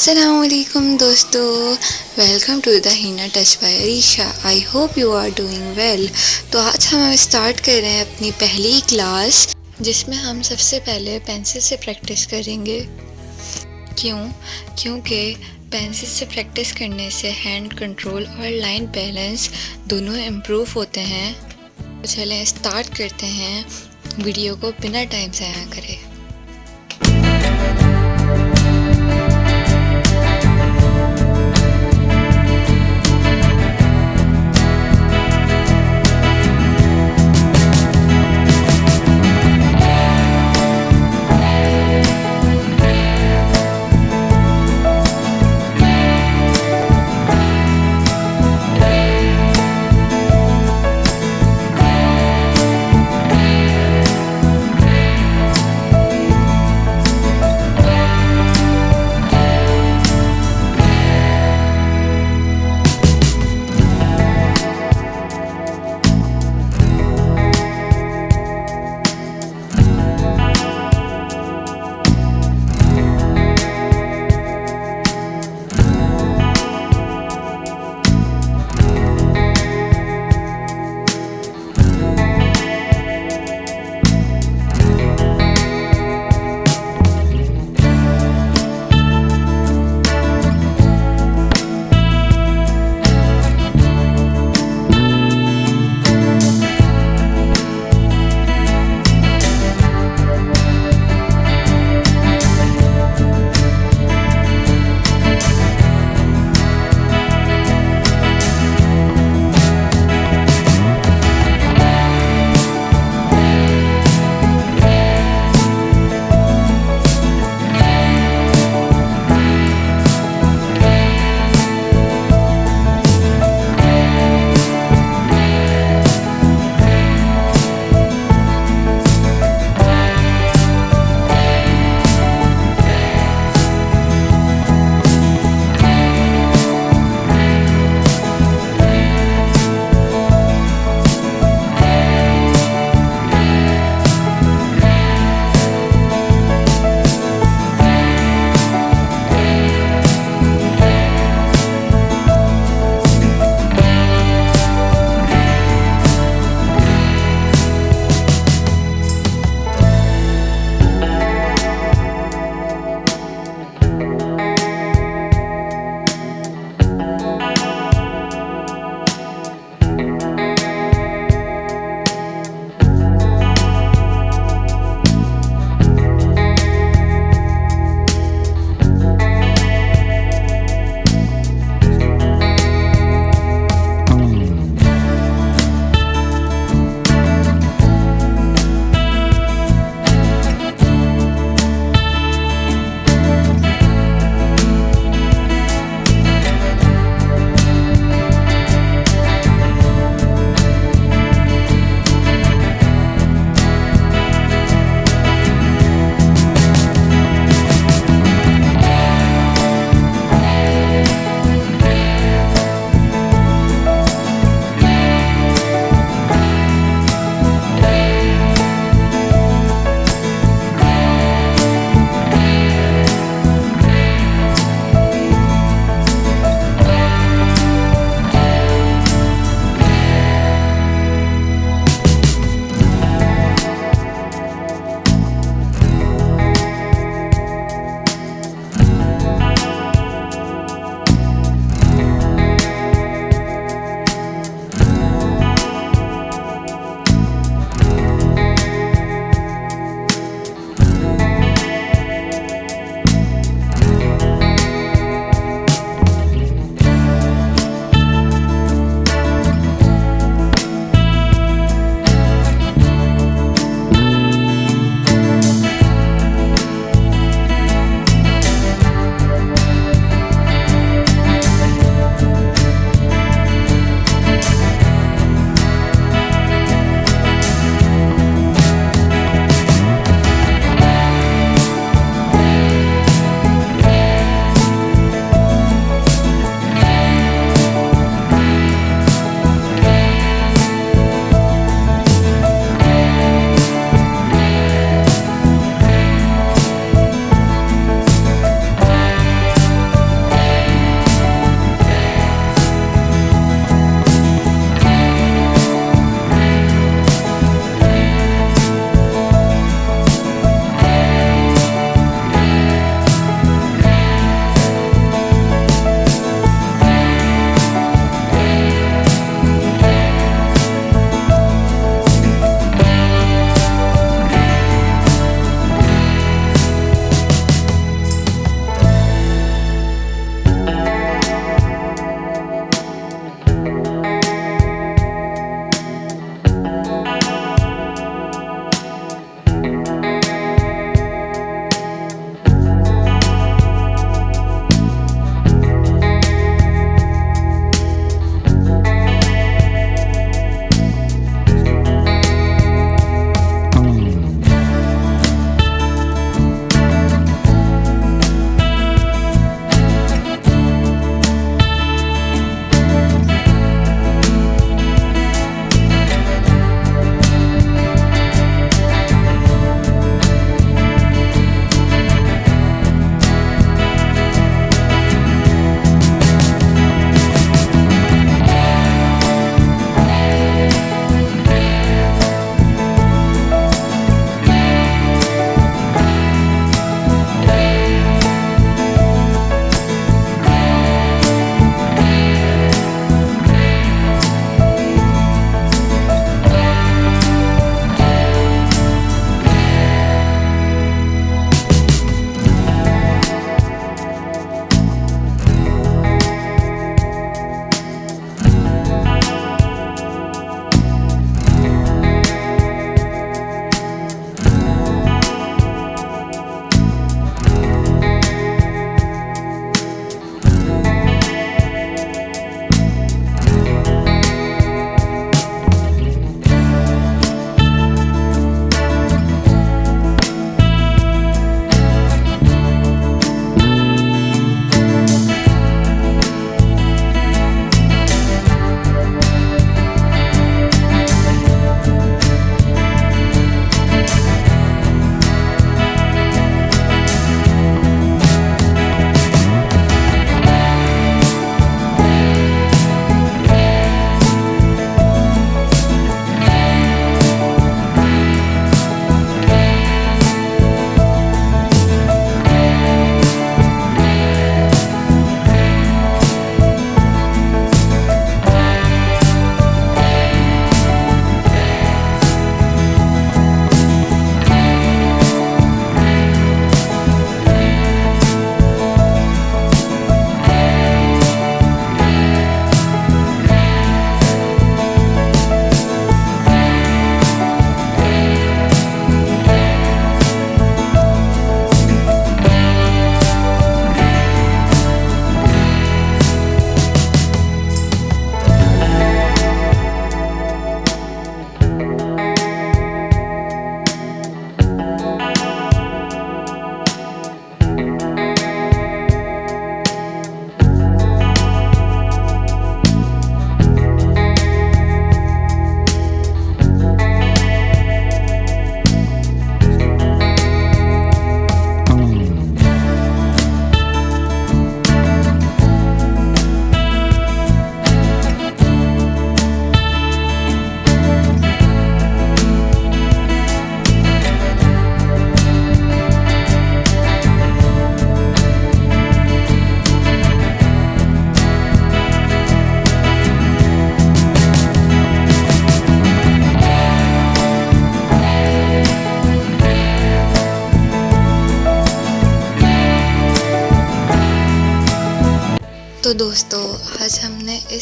अस्सलामुअलैकुम दोस्तों, welcome to the Hina touch by Arisha. I hope you are doing well. तो आज हम स्टार्ट कर रहे हैं अपनी पहली क्लास, जिसमें हम सबसे पहले पेंसिल से प्रैक्टिस करेंगे। क्योंकि पेंसिल से प्रैक्टिस करने से हैंड कंट्रोल और लाइन बैलेंस दोनों इम्प्रूव होते हैं। तो चलें स्टार्ट करते हैं, वीडियो को बिना टाइम ज़ाया करें।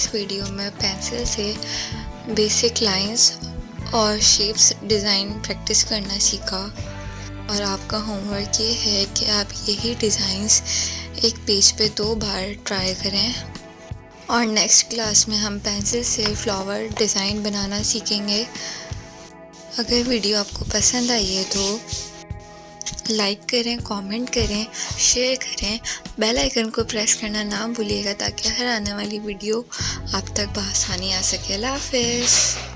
इस वीडियो में पेंसिल से बेसिक लाइंस और शेप्स डिज़ाइन प्रैक्टिस करना सीखा और आपका होमवर्क ये है कि आप यही डिज़ाइंस एक पेज पे 2 बार ट्राई करें और नेक्स्ट क्लास में हम पेंसिल से फ्लावर डिज़ाइन बनाना सीखेंगे। अगर वीडियो आपको पसंद आई है तो लाइक करें, कमेंट करें, शेयर करें, बेल आइकन को प्रेस करना ना भूलिएगा ताकि हर आने वाली वीडियो आप तक बआसानी आ सके। अल्लाह हाफ़िज़।